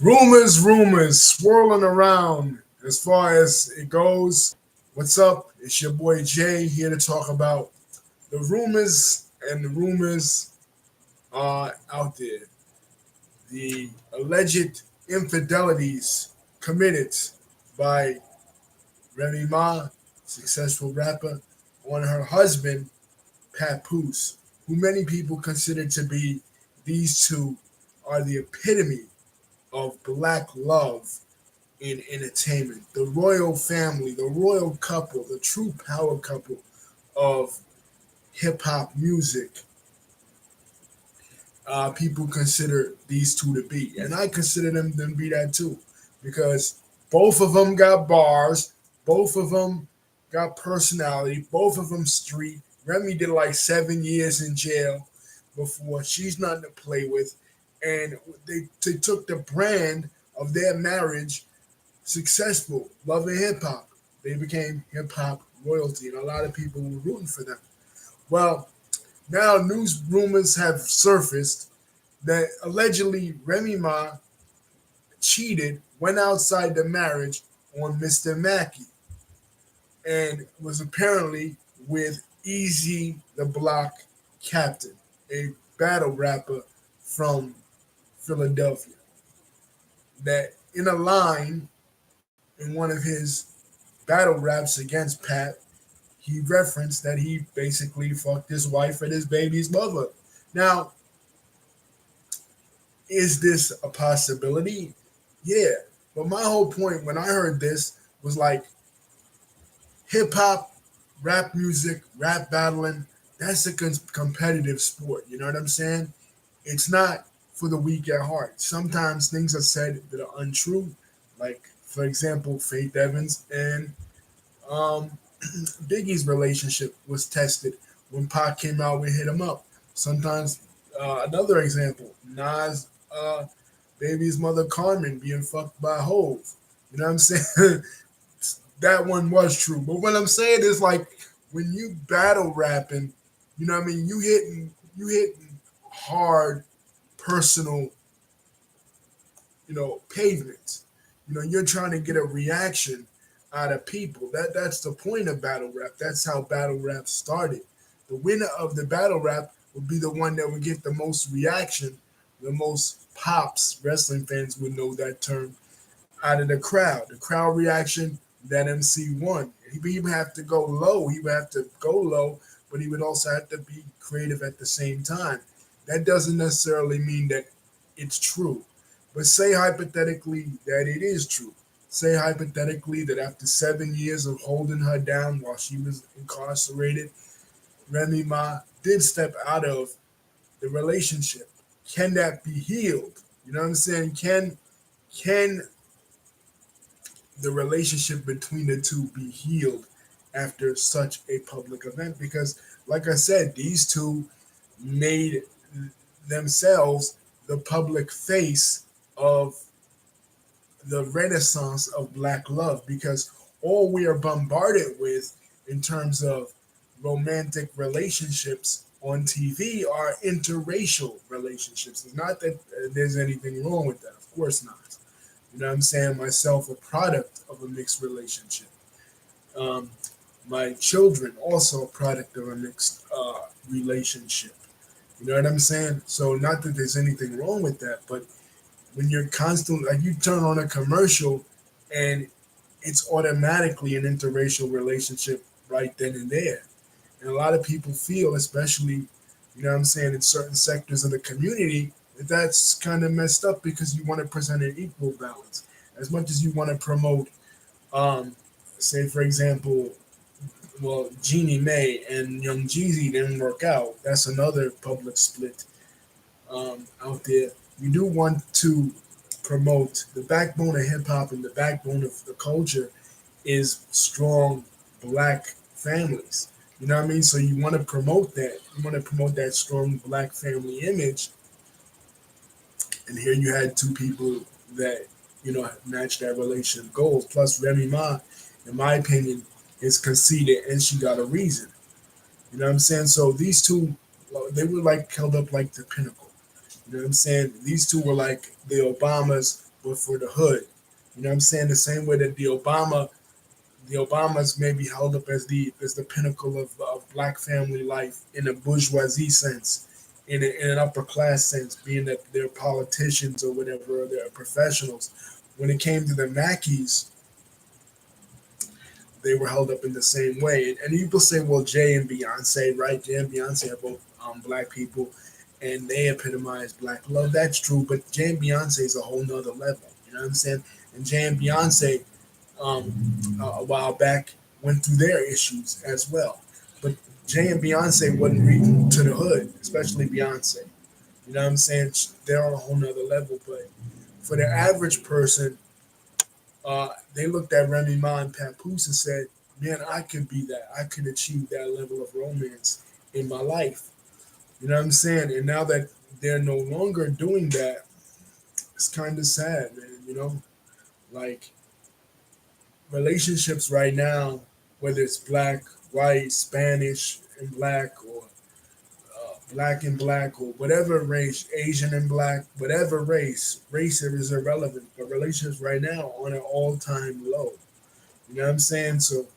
Rumors swirling around as far as it goes. What's up? It's your boy Jay here to talk about the rumors and the rumors are out there. The alleged infidelities committed by Remy Ma, successful rapper, on her husband, Papoose, who many people consider to be these two are the epitome of black love in entertainment. The royal family, the royal couple, the true power couple of hip hop music. People consider these two to be, and I consider them to be that too, because both of them got bars, both of them got personality, both of them street. Remy did like 7 years in jail before. She's nothing to play with, and they took the brand of their marriage successful, loving hip hop. They became hip hop royalty, and a lot of people were rooting for them. Well, now news rumors have surfaced that allegedly Remy Ma cheated, went outside the marriage on Mr. Mackey, and was apparently with Easy the Block Captain, a battle rapper from Philadelphia. That in a line in one of his battle raps against Pat, he referenced that he basically fucked his wife and his baby's mother. Now, is this a possibility? Yeah. But my whole point when I heard this was like hip hop, rap music, rap battling, that's a competitive sport. You know what I'm saying? It's not for the weak at heart. Sometimes things are said that are untrue. Like, for example, Faith Evans and um, Biggie's relationship was tested when Pac came out and hit him up. Sometimes, another example, Nas, baby's mother Carmen being fucked by Hove. You know what I'm saying? That one was true. But what I'm saying is like when you battle rapping, you know what I mean, you hitting hard personal, pavements. You're trying to get a reaction out of people. That's the point of battle rap. That's how battle rap started. The winner of the battle rap would be the one that would get the most reaction, the most pops. Wrestling fans would know that term out of the crowd. The crowd reaction, that MC won. He would have to go low. He would have to go low, but he would also have to be creative at the same time. That doesn't necessarily mean that it's true. But say hypothetically that it is true. Say hypothetically that after 7 years of holding her down while she was incarcerated, Remy Ma did step out of the relationship. Can that be healed? You know what I'm saying? Can the relationship between the two be healed after such a public event? Because, like I said, these two made themselves the public face of the renaissance of black love, because all we are bombarded with in terms of romantic relationships on TV are interracial relationships. It's not that there's anything wrong with that, of course not. You know what I'm saying? Myself, a product of a mixed relationship. Um, my children, also a product of a mixed relationship. You know what I'm saying? So, not that there's anything wrong with that, but when you're constantly, like, you turn on a commercial and it's automatically an interracial relationship right then and there. And a lot of people feel, especially, you know what I'm saying, in certain sectors of the community, that that's kind of messed up because you want to present an equal balance. As much as you want to promote, um, say, for example, well, Jeannie Mae and Young Jeezy didn't work out. That's another public split out there. You do want to promote the backbone of hip hop, and the backbone of the culture is strong black families. You know what I mean? So you want to promote that. You want to promote that strong black family image. And here you had two people that, matched that relationship goals. Plus, Remy Ma, in my opinion, is conceited and she got a reason. You know what I'm saying? So these two, well, they were like held up like the pinnacle. You know what I'm saying? These two were like the Obamas but for the hood. You know what I'm saying? The same way that the Obamas may be held up as the pinnacle of black family life in a bourgeoisie sense, in an upper class sense, being that they're politicians or whatever, or they're professionals. When it came to the Mackeys, they were held up in the same way. And people say, well, Jay and Beyonce, right? Jay and Beyonce are both black people, and they epitomize black love. That's true, but Jay and Beyonce is a whole nother level. You know what I'm saying? And Jay and Beyonce, a while back, went through their issues as well. But Jay and Beyonce wasn't reaching to the hood, especially Beyonce. You know what I'm saying? They're on a whole nother level. But for the average person, they looked at Remy Ma and Papoose and said, "Man, I could be that. I could achieve that level of romance in my life." You know what I'm saying? And now that they're no longer doing that, it's kind of sad, man. You know, like relationships right now, whether it's black, white, Spanish and black, or black and black, or whatever race, Asian and black, whatever race is irrelevant. But relationships right now are on an all-time low. You know what I'm saying? So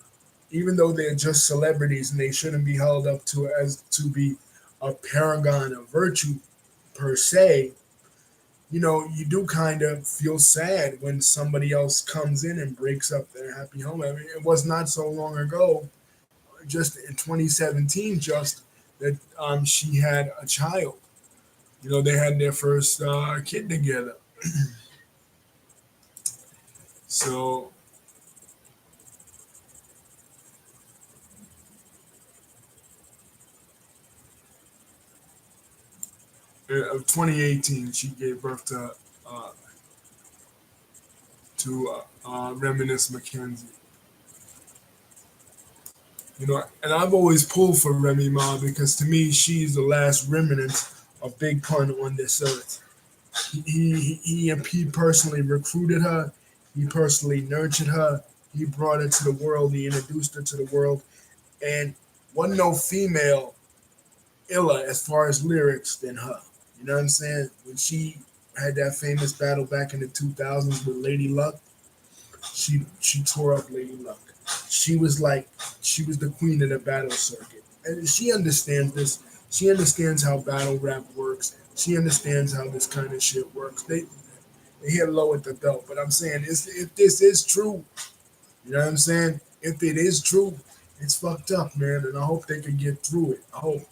even though they're just celebrities and they shouldn't be held up to as to be a paragon of virtue per se, you know, you do kind of feel sad when somebody else comes in and breaks up their happy home. I mean, it was not so long ago, just in 2017, just that she had a child. You know, they had their first kid together. So, of 2018, she gave birth uh, to Reminisce McKenzie. You know, and I've always pulled for Remy Ma because to me, she's the last remnant of Big Pun on this earth. He personally recruited her. He personally nurtured her. He brought her to the world. He introduced her to the world. And wasn't no female iller as far as lyrics than her. You know what I'm saying? When she had that famous battle back in the 2000s with Lady Luck, she tore up Lady Luck. She was like she was the queen of the battle circuit, and she understands this. She understands how battle rap works. She understands how this kind of shit works. They hit low at the belt, but I'm saying if this is true, you know what I'm saying? If it is true, it's fucked up, man, and I hope they can get through it. I hope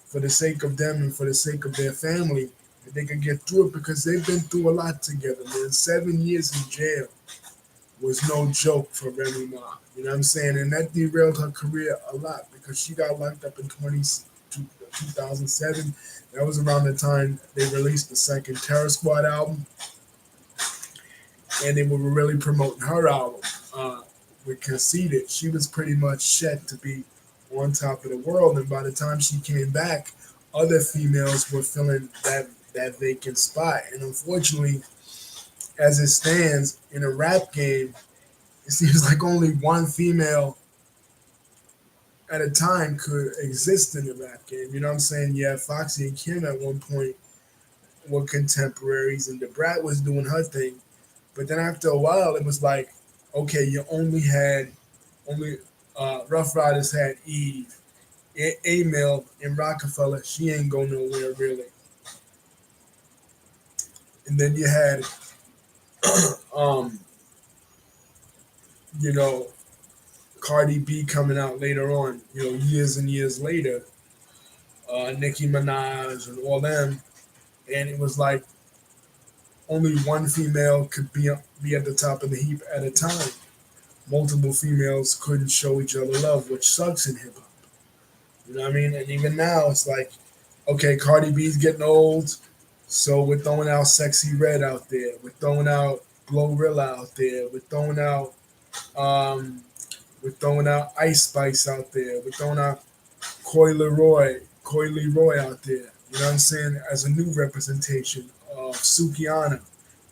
for the sake of them and for the sake of their family that they can get through it because they've been through a lot together, man. 7 years in jail was no joke for Remy Ma. You know what I'm saying? And that derailed her career a lot because she got locked up in 2007. That was around the time they released the second Terror Squad album, and they were really promoting her album with Conceited. She was pretty much set to be on top of the world, and by the time she came back, other females were filling that vacant spot. And unfortunately, as it stands in a rap game, it seems like only one female at a time could exist in the rap game. You know what I'm saying? Yeah, Foxy and Kim at one point were contemporaries, and the Brat was doing her thing. But then after a while, it was like, okay, you only Rough Riders had Eve, Amel, and Rockefeller. She ain't go nowhere really. And then you had, um, you know, Cardi B coming out later on. You know, years and years later, Nicki Minaj and all them, and it was like only one female could be at the top of the heap at a time. Multiple females couldn't show each other love, which sucks in hip hop. You know what I mean? And even now, it's like, okay, Cardi B's getting old, so we're throwing out Sexy Red out there. We're throwing out Glorilla out there. Um, we're throwing out Ice Spice out there. We're throwing out Coy Leroy out there. You know what I'm saying? As a new representation of Sukiana,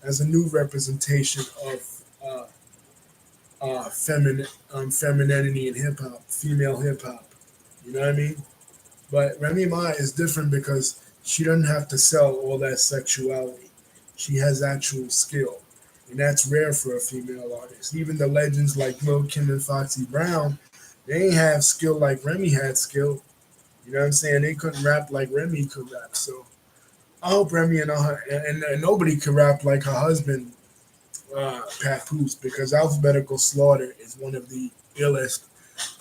as a new representation of femininity in hip hop, female hip hop. You know what I mean? But Remy Ma is different because she doesn't have to sell all that sexuality. She has actual skill. and that's rare for a female artist. Even the legends like Lil Kim and Foxy Brown, they ain't have skill like Remy had skill. You know what I'm saying? They couldn't rap like Remy could rap. So I hope Remy and nobody could rap like her husband, Papoose, because Alphabetical Slaughter is one of the illest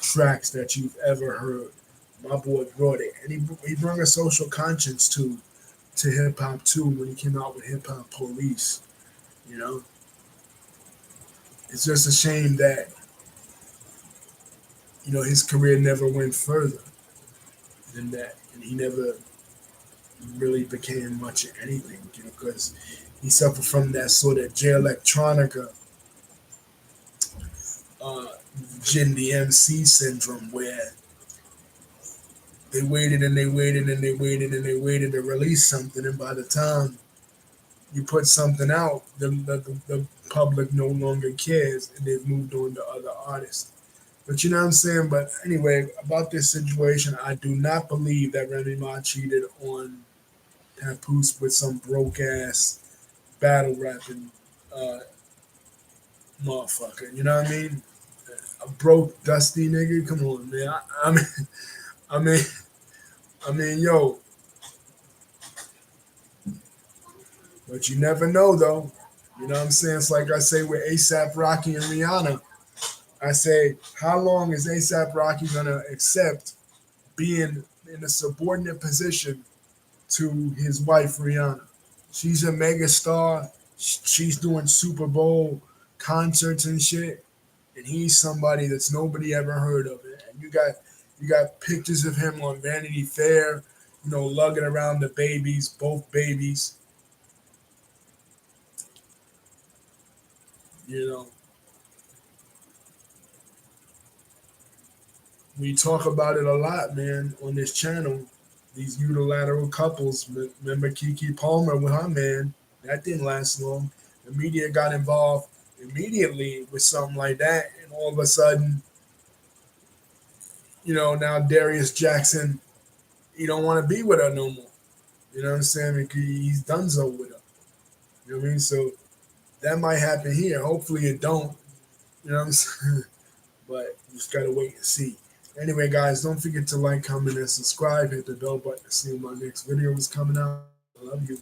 tracks that you've ever heard. My boy brought it, and he brought a social conscience to hip hop too when he came out with Hip Hop Police. You know, it's just a shame that his career never went further than that, and he never really became much of anything. Because he suffered from that sort of J Electronica, uh, Jin the MC syndrome, where they waited and they waited and they waited and they waited to release something, and by the time you put something out, the public no longer cares, and they've moved on to other artists. But you know what I'm saying? But anyway, about this situation, I do not believe that Remy Ma cheated on Papoose with some broke ass battle rapping uh, motherfucker. You know what I mean? A broke, dusty nigga. Come on, man. I mean, I mean, yo. But you never know, though. You know what I'm saying? It's like I say with ASAP Rocky and Rihanna. I say, how long is ASAP Rocky gonna accept being in a subordinate position to his wife Rihanna? She's a mega star. She's doing Super Bowl concerts and shit, and he's somebody that's nobody ever heard of. It. And you got pictures of him on Vanity Fair, lugging around the babies, both babies. You know, we talk about it a lot, man, on this channel. These unilateral couples. Remember Kiki Palmer with her man? That didn't last long. The media got involved immediately with something like that, and all of a sudden, now Darius Jackson, he don't want to be with her no more. You know what I'm saying? Like, he's done so with her. You know what I mean? So that might happen here. Hopefully it don't. You know what I'm saying? But you just gotta wait and see. Anyway, guys, don't forget to like, comment, and subscribe. Hit the bell button to see when my next video is coming out. I love you.